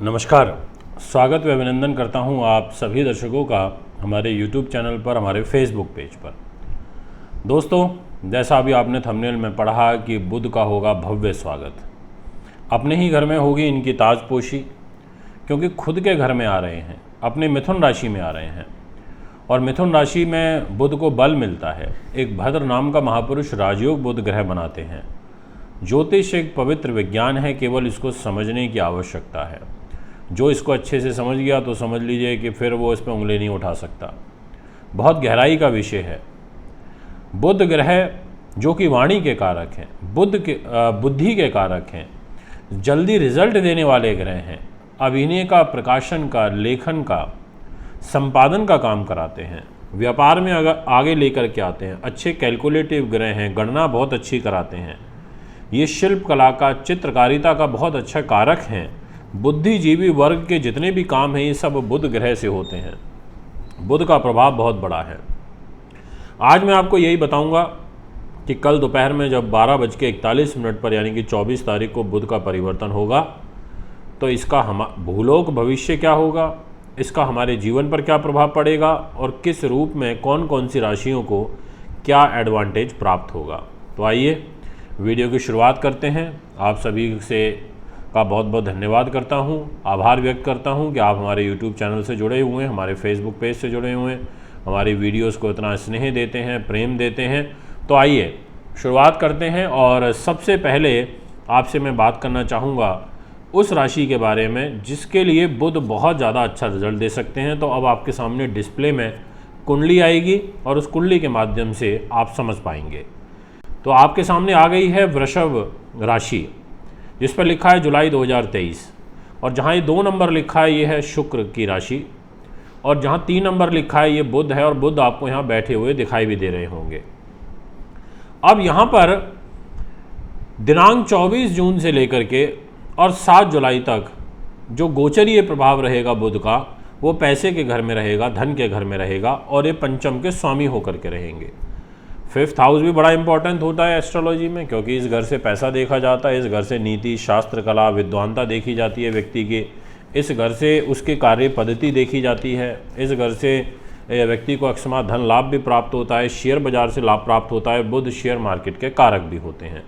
नमस्कार, स्वागत व अभिनंदन करता हूं आप सभी दर्शकों का हमारे YouTube चैनल पर, हमारे Facebook पेज पर। दोस्तों, जैसा अभी आपने थंबनेल में पढ़ा कि बुध का होगा भव्य स्वागत। अपने ही घर में होगी इनकी ताजपोशी, क्योंकि खुद के घर में आ रहे हैं, अपने मिथुन राशि में आ रहे हैं। और मिथुन राशि में बुध को बल मिलता है। एक भद्र नाम का महापुरुष राजयोग बुध ग्रह बनाते हैं। ज्योतिष एक पवित्र विज्ञान है, केवल इसको समझने की आवश्यकता है। जो इसको अच्छे से समझ गया तो समझ लीजिए कि फिर वो इस पर उंगली नहीं उठा सकता। बहुत गहराई का विषय है। बुध ग्रह जो कि वाणी के कारक हैं, बुद्धि के कारक हैं, जल्दी रिजल्ट देने वाले ग्रह हैं, अभिनय का, प्रकाशन का, लेखन का, संपादन का काम कराते हैं, व्यापार में आगे लेकर के आते हैं, अच्छे कैलकुलेटिव ग्रह हैं, गणना बहुत अच्छी कराते हैं। ये शिल्प कला का, चित्रकारिता का बहुत अच्छा कारक हैं। बुद्धिजीवी वर्ग के जितने भी काम हैं ये सब बुध ग्रह से होते हैं। बुध का प्रभाव बहुत बड़ा है। आज मैं आपको यही बताऊंगा कि कल दोपहर में जब 12:41 पर यानी कि 24 तारीख को बुध का परिवर्तन होगा तो इसका भूलोक भविष्य क्या होगा, इसका हमारे जीवन पर क्या प्रभाव पड़ेगा और किस रूप में कौन कौन सी राशियों को क्या एडवांटेज प्राप्त होगा। तो आइए वीडियो की शुरुआत करते हैं। आप सभी से का बहुत बहुत धन्यवाद करता हूं, आभार व्यक्त करता हूं कि आप हमारे YouTube चैनल से जुड़े हुए हैं, हमारे Facebook पेज से जुड़े हुए हैं, हमारी वीडियोस को इतना स्नेह देते हैं, प्रेम देते हैं। तो आइए शुरुआत करते हैं। और सबसे पहले आपसे मैं बात करना चाहूँगा उस राशि के बारे में जिसके लिए बुध बहुत ज़्यादा अच्छा रिजल्ट दे सकते हैं। तो अब आपके सामने डिस्प्ले में कुंडली आएगी और उस कुंडली के माध्यम से आप समझ पाएंगे। तो आपके सामने आ गई है वृषभ राशि, जिस पर लिखा है जुलाई 2023, और जहाँ ये 2 नंबर लिखा है ये है शुक्र की राशि, और जहाँ 3 नंबर लिखा है ये बुध है, और बुध आपको यहाँ बैठे हुए दिखाई भी दे रहे होंगे। अब यहाँ पर दिनांक 24 जून से लेकर के और 7 जुलाई तक जो गोचरीय प्रभाव रहेगा बुध का, वो पैसे के घर में रहेगा, धन के घर में रहेगा, और ये पंचम के स्वामी होकर के रहेंगे। 5th हाउस भी बड़ा इंपॉर्टेंट होता है एस्ट्रोलॉजी में, क्योंकि इस घर से पैसा देखा जाता है, इस घर से नीति, शास्त्र, कला, विद्वानता देखी जाती है व्यक्ति की, इस घर से उसके कार्य पद्धति देखी जाती है, इस घर से व्यक्ति को अकस्मात धन लाभ भी प्राप्त होता है, शेयर बाजार से लाभ प्राप्त होता है। बुध शेयर मार्केट के कारक भी होते हैं।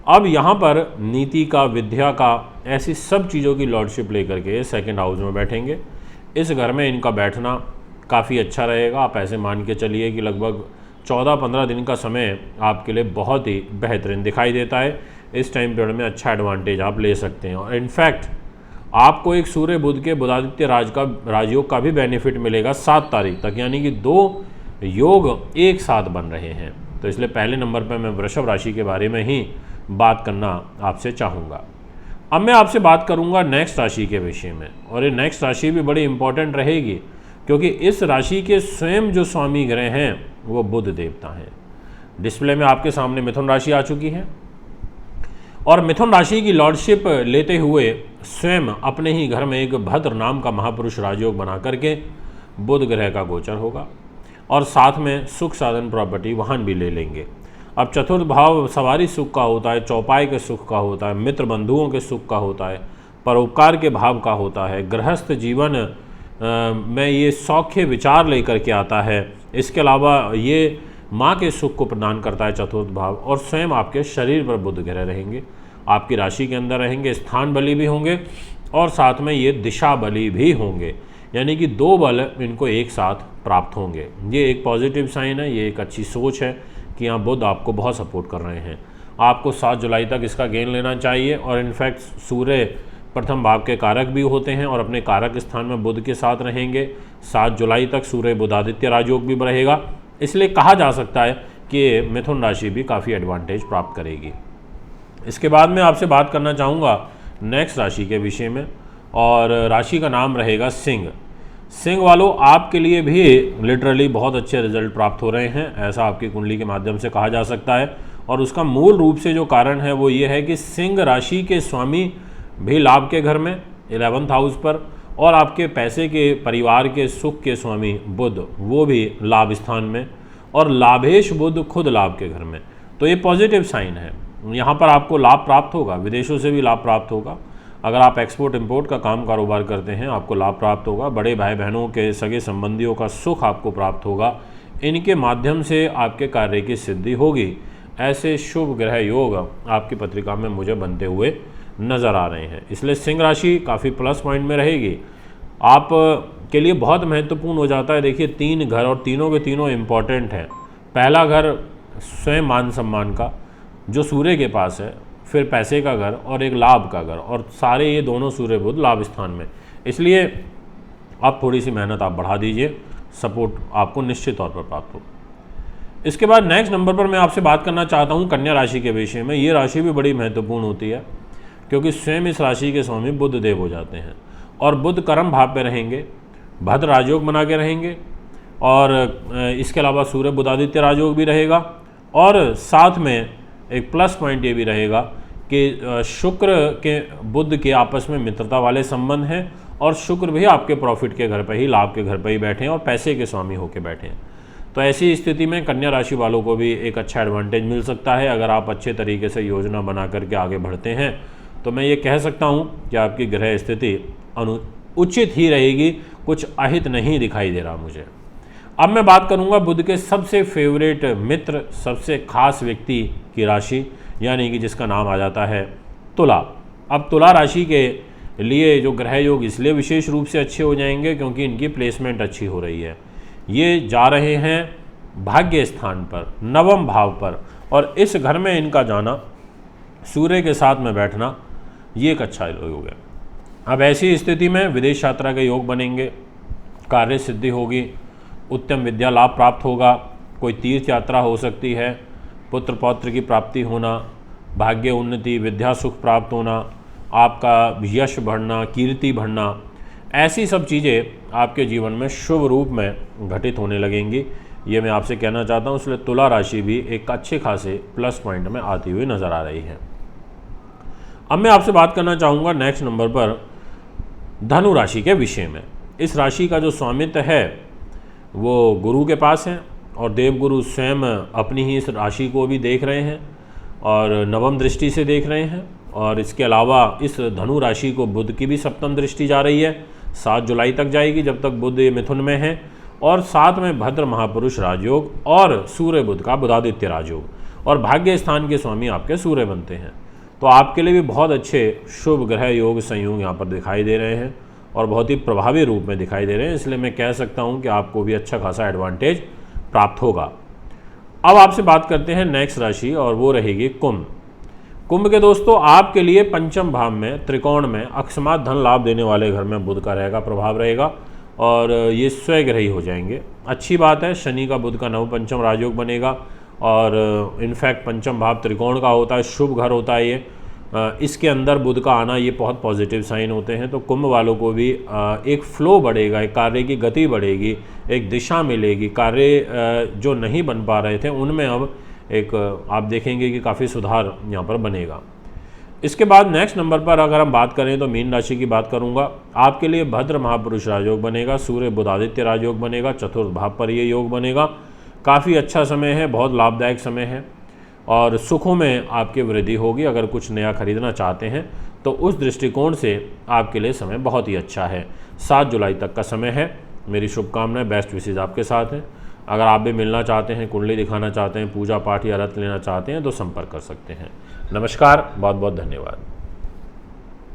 अब यहाँ पर नीति का, विद्या का, ऐसी सब चीज़ों की लॉर्डशिप लेकर के 2nd हाउस में बैठेंगे। इस घर में इनका बैठना काफ़ी अच्छा रहेगा। आप ऐसे मान के चलिए कि लगभग 14-15 दिन का समय आपके लिए बहुत ही बेहतरीन दिखाई देता है। इस टाइम पीरियड में अच्छा एडवांटेज आप ले सकते हैं। और इनफैक्ट आपको एक सूर्य बुध के बुधादित्य राजयोग का भी बेनिफिट मिलेगा 7 तारीख तक, यानी कि 2 योग एक साथ बन रहे हैं। तो इसलिए पहले नंबर पर मैं वृषभ राशि के बारे में ही बात करना आपसे चाहूँगा। अब मैं आपसे बात करूँगा नेक्स्ट राशि के विषय में, और ये नेक्स्ट राशि भी बड़ी इंपॉर्टेंट रहेगी, क्योंकि इस राशि के स्वयं जो स्वामी ग्रह हैं वो बुध देवता हैं। डिस्प्ले में आपके सामने मिथुन राशि आ चुकी है, और मिथुन राशि की लॉर्डशिप लेते हुए स्वयं अपने ही घर में एक भद्र नाम का महापुरुष राजयोग बना करके बुध ग्रह का गोचर होगा, और साथ में सुख साधन, प्रॉपर्टी, वाहन भी ले लेंगे। अब चतुर्थ भाव सवारी सुख का होता है, चौपाई के सुख का होता है, मित्र बंधुओं के सुख का होता है, परोपकार के भाव का होता है, गृहस्थ जीवन में ये सौख्य विचार लेकर के आता है। इसके अलावा ये माँ के सुख को प्रदान करता है चतुर्थ भाव, और स्वयं आपके शरीर पर बुध ग्रह रहेंगे, आपकी राशि के अंदर रहेंगे, स्थान बली भी होंगे, और साथ में ये दिशा बली भी होंगे, यानी कि 2 बल इनको एक साथ प्राप्त होंगे। ये एक पॉजिटिव साइन है, ये एक अच्छी सोच है कि यहाँ बुध आपको बहुत सपोर्ट कर रहे हैं। आपको 7 जुलाई तक इसका गेन लेना चाहिए। और इनफैक्ट सूर्य प्रथम भाव के कारक भी होते हैं और अपने कारक स्थान में बुध के साथ रहेंगे। 7 जुलाई तक सूर्य बुधादित्य राजयोग भी रहेगा, इसलिए कहा जा सकता है कि मिथुन राशि भी काफ़ी एडवांटेज प्राप्त करेगी। इसके बाद मैं आपसे बात करना चाहूँगा नेक्स्ट राशि के विषय में, और राशि का नाम रहेगा सिंह। सिंह वालों, आपके लिए भी लिटरली बहुत अच्छे रिजल्ट प्राप्त हो रहे हैं, ऐसा आपकी कुंडली के माध्यम से कहा जा सकता है। और उसका मूल रूप से जो कारण है वो ये है कि सिंह राशि के स्वामी भी लाभ के घर में 11th हाउस पर, और आपके पैसे के, परिवार के सुख के स्वामी बुध वो भी लाभ स्थान में, और लाभेश बुध खुद लाभ के घर में। तो ये पॉजिटिव साइन है। यहाँ पर आपको लाभ प्राप्त होगा, विदेशों से भी लाभ प्राप्त होगा। अगर आप एक्सपोर्ट इंपोर्ट का काम कारोबार करते हैं आपको लाभ प्राप्त होगा। बड़े भाई बहनों के सगे संबंधियों का सुख आपको प्राप्त होगा। इनके माध्यम से आपके कार्य की सिद्धि होगी। ऐसे शुभ ग्रह योग आपकी पत्रिका में मुझे बनते हुए नज़र आ रहे हैं। इसलिए सिंह राशि काफ़ी प्लस पॉइंट में रहेगी। आप के लिए बहुत महत्वपूर्ण हो जाता है। देखिए 3 घर और तीनों के तीनों इम्पॉर्टेंट हैं। पहला घर स्वयं मान सम्मान का जो सूर्य के पास है, फिर पैसे का घर और एक लाभ का घर, और सारे ये दोनों सूर्य बुध लाभ स्थान में। इसलिए आप थोड़ी सी मेहनत आप बढ़ा दीजिए, सपोर्ट आपको निश्चित तौर पर प्राप्त हो। इसके बाद नेक्स्ट नंबर पर मैं आपसे बात करना चाहता हूँ कन्या राशि के विषय में। ये राशि भी बड़ी महत्वपूर्ण होती है क्योंकि स्वयं इस राशि के स्वामी बुध देव हो जाते हैं और बुध कर्म भाव पे रहेंगे, भद्र राजयोग बना के रहेंगे, और इसके अलावा सूर्य बुधादित्य राजयोग भी रहेगा। और साथ में एक प्लस पॉइंट ये भी रहेगा कि शुक्र के बुध के आपस में मित्रता वाले संबंध हैं और शुक्र भी आपके प्रॉफिट के घर पर ही, लाभ के घर पर ही बैठे हैं और पैसे के स्वामी होकर बैठे हैं। तो ऐसी स्थिति में कन्या राशि वालों को भी एक अच्छा एडवांटेज मिल सकता है। अगर आप अच्छे तरीके से योजना बना करके आगे बढ़ते हैं तो मैं ये कह सकता हूँ कि आपकी ग्रह स्थिति उचित ही रहेगी, कुछ अहित नहीं दिखाई दे रहा मुझे। अब मैं बात करूंगा बुध के सबसे फेवरेट मित्र, सबसे खास व्यक्ति की राशि, यानी कि जिसका नाम आ जाता है तुला। अब तुला राशि के लिए जो ग्रह योग इसलिए विशेष रूप से अच्छे हो जाएंगे क्योंकि इनकी प्लेसमेंट अच्छी हो रही है। ये जा रहे हैं भाग्य स्थान पर, नवम भाव पर, और इस घर में इनका जाना, सूर्य के साथ में बैठना, ये एक अच्छा योग है। अब ऐसी स्थिति में विदेश यात्रा के योग बनेंगे, कार्य सिद्धि होगी, उत्तम विद्या लाभ प्राप्त होगा, कोई तीर्थ यात्रा हो सकती है, पुत्र पौत्र की प्राप्ति होना, भाग्य उन्नति, विद्या सुख प्राप्त होना, आपका यश बढ़ना, कीर्ति बढ़ना, ऐसी सब चीज़ें आपके जीवन में शुभ रूप में घटित होने लगेंगी। ये मैं आपसे कहना चाहता हूँ। इसलिए तुला राशि भी एक अच्छे खासे प्लस पॉइंट में आती हुई नज़र आ रही है। अब मैं आपसे बात करना चाहूँगा नेक्स्ट नंबर पर धनु राशि के विषय में। इस राशि का जो स्वामित्व है वो गुरु के पास है और देवगुरु स्वयं अपनी ही इस राशि को भी देख रहे हैं और नवम दृष्टि से देख रहे हैं। और इसके अलावा इस धनु राशि को बुध की भी सप्तम दृष्टि जा रही है, 7 जुलाई तक जाएगी जब तक बुध मिथुन में है, और साथ में भद्र महापुरुष राजयोग और सूर्य बुध का बुधादित्य राजयोग, और भाग्य स्थान के स्वामी आपके सूर्य बनते हैं। तो आपके लिए भी बहुत अच्छे शुभ ग्रह योग संयोग यहाँ पर दिखाई दे रहे हैं और बहुत ही प्रभावी रूप में दिखाई दे रहे हैं। इसलिए मैं कह सकता हूँ कि आपको भी अच्छा खासा एडवांटेज प्राप्त होगा। अब आपसे बात करते हैं नेक्स्ट राशि और वो रहेगी कुंभ। कुंभ के दोस्तों आपके लिए पंचम भाव में त्रिकोण में अकस्मात धन लाभ देने वाले घर में बुध का रहेगा, प्रभाव रहेगा, और ये स्वग्रही हो जाएंगे। अच्छी बात है। शनि का बुध का नव पंचम राजयोग बनेगा और इनफैक्ट पंचम भाव त्रिकोण का होता है, शुभ घर होता है ये। इसके अंदर बुध का आना ये बहुत पॉजिटिव साइन होते हैं। तो कुंभ वालों को भी एक फ्लो बढ़ेगा, एक कार्य की गति बढ़ेगी, एक दिशा मिलेगी। कार्य जो नहीं बन पा रहे थे उनमें अब एक आप देखेंगे कि काफ़ी सुधार यहाँ पर बनेगा। इसके बाद नेक्स्ट नंबर पर अगर हम बात करें तो मीन राशि की बात करूँगा। आपके लिए भद्र महापुरुष राजयोग बनेगा, सूर्य बुधादित्य राजयोग बनेगा, चतुर्थ भाव पर ये योग बनेगा। काफ़ी अच्छा समय है, बहुत लाभदायक समय है और सुखों में आपकी वृद्धि होगी। अगर कुछ नया खरीदना चाहते हैं तो उस दृष्टिकोण से आपके लिए समय बहुत ही अच्छा है। 7 जुलाई तक का समय है। मेरी शुभकामनाएं, बेस्ट विशेज़ आपके साथ हैं। अगर आप भी मिलना चाहते हैं, कुंडली दिखाना चाहते हैं, पूजा पाठ या रत्न लेना चाहते हैं तो संपर्क कर सकते हैं। नमस्कार, बहुत बहुत धन्यवाद।